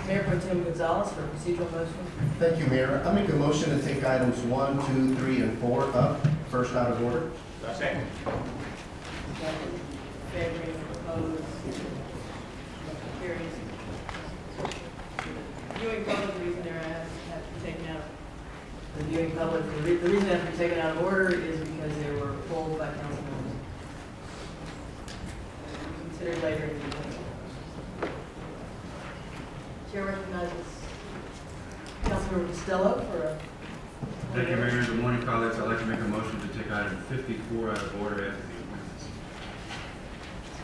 Mayor Pro Tem Gonzalez for a procedural motion. Thank you, Mayor. I make a motion to take items 1, 2, 3, and 4 up, first out of order. Second. Favoring, opposed, motion carries. Viewing public, the reason they're have to be taken out. The viewing public, the reason they have to be taken out of order is because they were pulled by council members. Considered later in the evening. Chair recognizes Councilmember Costello for a. Thank you, Mayor. Good morning, colleagues. I'd like to make a motion to take item 54 out of order after the appointments.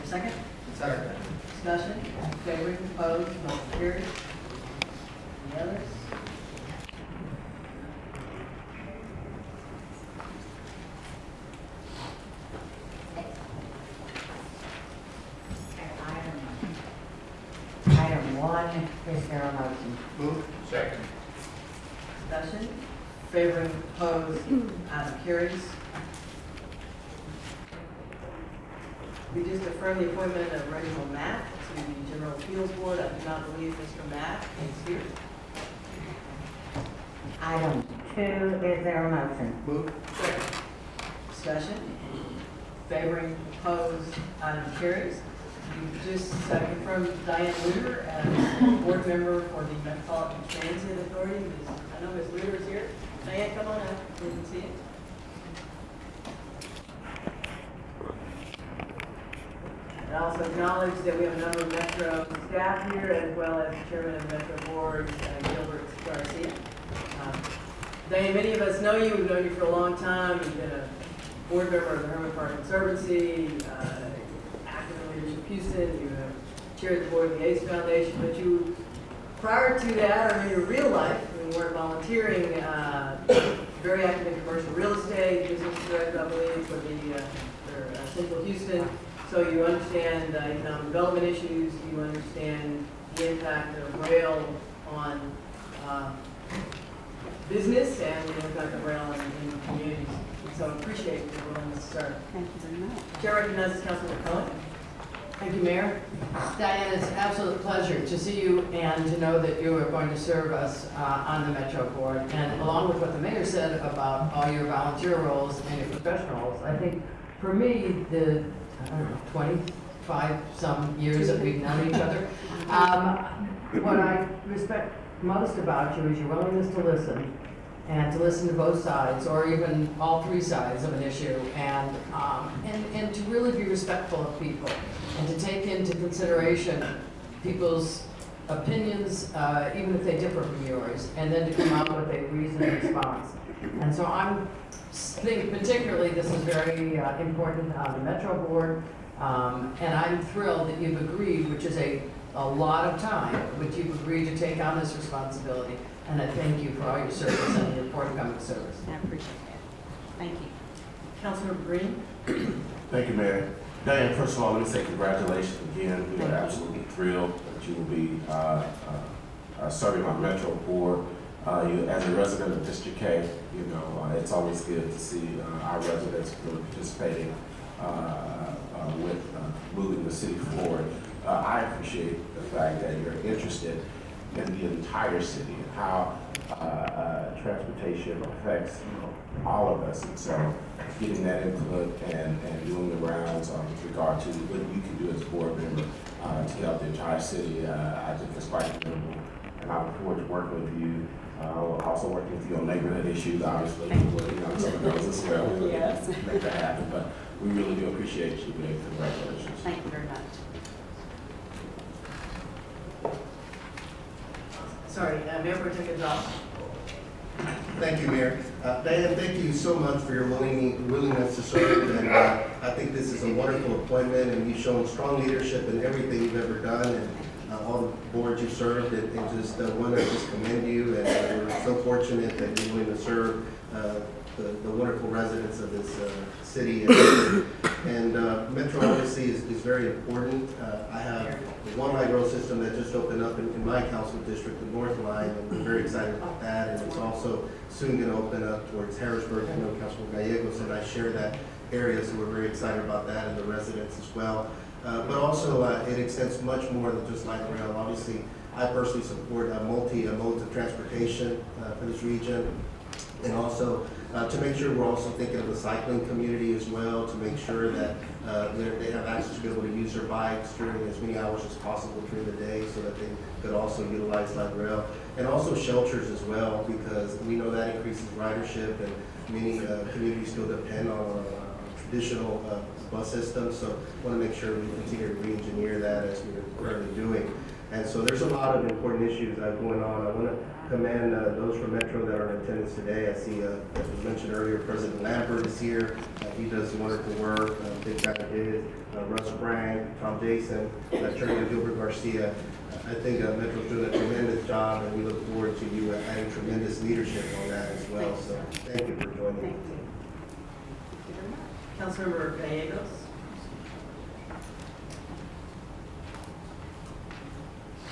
Is there a second? Second. Discussion, favoring, opposed, motion carries. Any others? Item 1, is there a motion? Move. Second. Discussion, favoring, opposed, item carries. We just affirmed the appointment of Reginald Mack to the General Appeals Board. I do not believe Mr. Mack is here. Item 2, is there a motion? Move. Discussion, favoring, opposed, item carries. You just confirmed Diann L Lewter as board member for the Metropolitan Transit Authority. I know Ms. Lewter is here. Diann, come on up. We can see it. And also acknowledge that we have a number of Metro staff here, as well as the chairman of the Metro Board, Gilbert Garcia. Diann, many of us know you. We've known you for a long time. You've been a board member of the Herman Park Conservancy, active in Leadership Houston. You have chaired the board of the ACE Foundation. But you, prior to that, or in your real life, when you weren't volunteering, very active in commercial real estate, business director, I believe, for Central Houston. So you understand economic development issues. You understand the impact of rail on business and the impact of rail in communities. So I appreciate your willingness to serve. Thank you very much. Chair recognizes Councilman Cohen. Thank you, Mayor. Diann, it's an absolute pleasure to see you and to know that you are going to serve us on the Metro Board. And along with what the Mayor said about all your volunteer roles and your professional roles, I think for me, the, 25 some years that we've known each other, what I respect most about you is your willingness to listen, and to listen to both sides, or even all three sides of an issue, and to really be respectful of people, and to take into consideration people's opinions, even if they differ from yours, and then to come up with a reasoned response. And so I think particularly this is very important on the Metro Board, and I'm thrilled that you've agreed, which is a lot of time, but you've agreed to take on this responsibility. And I thank you for all your service and your forthcoming service. I appreciate that. Thank you. Councilmember Green. Thank you, Mayor. Diann, first of all, let me say congratulations again. We are absolutely thrilled that you will be serving on Metro Board. As a resident of District K, it's always good to see our residents really participating with moving the city forward. I appreciate the fact that you're interested in the entire city and how transportation affects all of us. And so getting that input and doing the rounds with regard to what you can do as a board member to help the entire city, I think is quite commendable. And I look forward to working with you. Also working with you on neighborhood issues, obviously, some of those as well. We'll Yes. make that happen. But we really do appreciate you, Mayor. Congratulations. Thank you very much. Sorry, Mayor Pro Tem Gonzalez. Thank you, Mayor. Diann, thank you so much for your willingness to serve. And I think this is a wonderful appointment, and you've shown strong leadership in everything you've ever done, and all the boards you served. And just one, I just commend you, and we're so fortunate that you're willing to serve the wonderful residents of this city. And Metro obviously is very important. I have the one light rail system that just opened up in my council district, the North Line, and we're very excited about that. And it's also soon going to open up towards Harrisburg. I know Councilman Gallegos and I share that area, so we're very excited about that and the residents as well. But also, it extends much more than just light rail. Obviously, I personally support multi-modes of transportation for this region. And also to make sure we're also thinking of the cycling community as well, to make sure that they have access to be able to use their bikes during as many hours as possible during the day so that they could also utilize light rail. And also shelters as well, because we know that increases ridership and many communities still depend on traditional bus systems. So I want to make sure we continue to re-engineer that as we're currently doing. And so there's a lot of important issues going on. I want to commend those from Metro that are in attendance today. I see, as was mentioned earlier, President Lambert is here. He does wonderful work. Big guy did. Russ Bragg, Tom Jason, Attorney Gilbert Garcia. I think Metro's doing a tremendous job, and we look forward to you adding tremendous leadership on that as well. So thank you for joining Thank me. you. Councilmember Gallegos.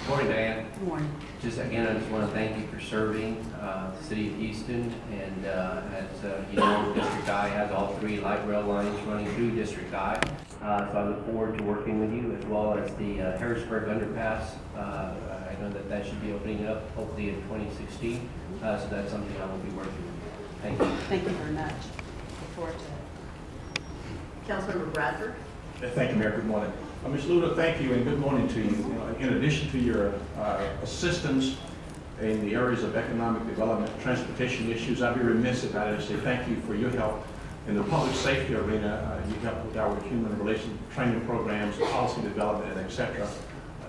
Good morning, Diann. Good morning. Just again, I just want to thank you for serving the city of Houston. And as you know, District I has all 3 light rail lines running through District I. So I look forward to working with you, as well as the Harrisburg underpass. I know that should be opening up hopefully in 2016. So that's something I will be working with. Thank you. Thank you very much. Look forward to it. Councilmember Bradford. Thank you, Mayor. Good morning. Ms. Lewter, thank you and good morning to you. In addition to your assistance in the areas of economic development, transportation issues, I'd be remiss if I didn't say thank you for your help in the public safety arena. You helped with our human relations training programs, policy development, and et cetera,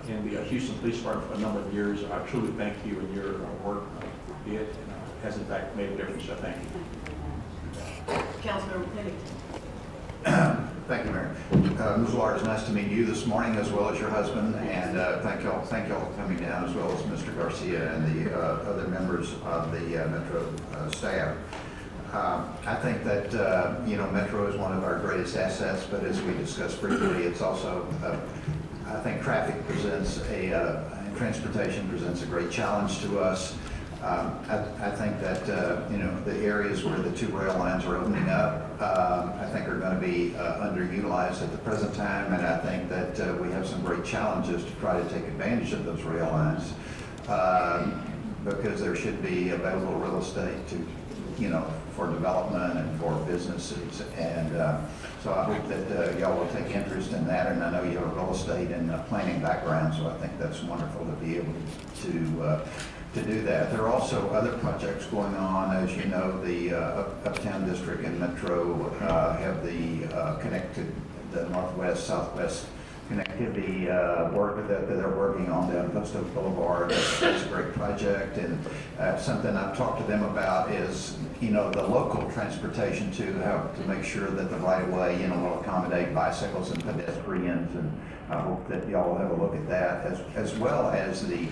in the Houston Police Department for a number of years. I truly thank you, and your work has in fact made a difference. So thank you. Councilmember Pennington. Thank you, Mayor. Ms. Lewter, it's nice to meet you this morning, as well as your husband, and thank y'all for coming down, as well as Mr. Garcia and the other members of the Metro staff. I think that Metro is one of our greatest assets, but as we discussed frequently, it's also I think traffic presents transportation presents a great challenge to us. I think that the areas where the 2 rail lines are opening up, I think are going to be underutilized at the present time, and I think that we have some great challenges to try to take advantage of those rail lines because there should be available real estate for development and for businesses, and so I hope that y'all will take interest in that. And I know you have a real estate and planning background, so I think that's wonderful to be able to do that. There are also other projects going on. As you know, the Uptown District and Metro have the Northwest-Southwest connectivity work that they're working on down Post Oak Boulevard. That's a great project, and something I've talked to them about is the local transportation too, how to make sure that the right of way will accommodate bicycles and pedestrians, and I hope that y'all will have a look at that, as well as the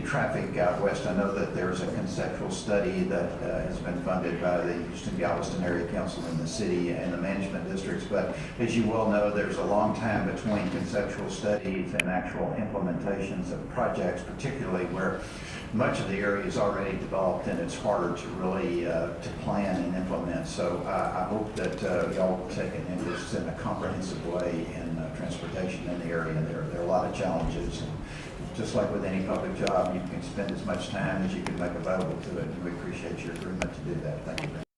traffic out west. I know that there's a conceptual study that has been funded by the Houston-Galveston Area Council in the city and the management districts, but as you well know, there's a long time between conceptual studies and actual implementations of projects, particularly where much of the area is already developed and it's harder to really to plan and implement. So I hope that y'all will take an interest in a comprehensive way in transportation in the area. There are a lot of challenges, and just like with any public job, you can spend as much time as you can make available to it, and we appreciate your agreement to do that. Thank you.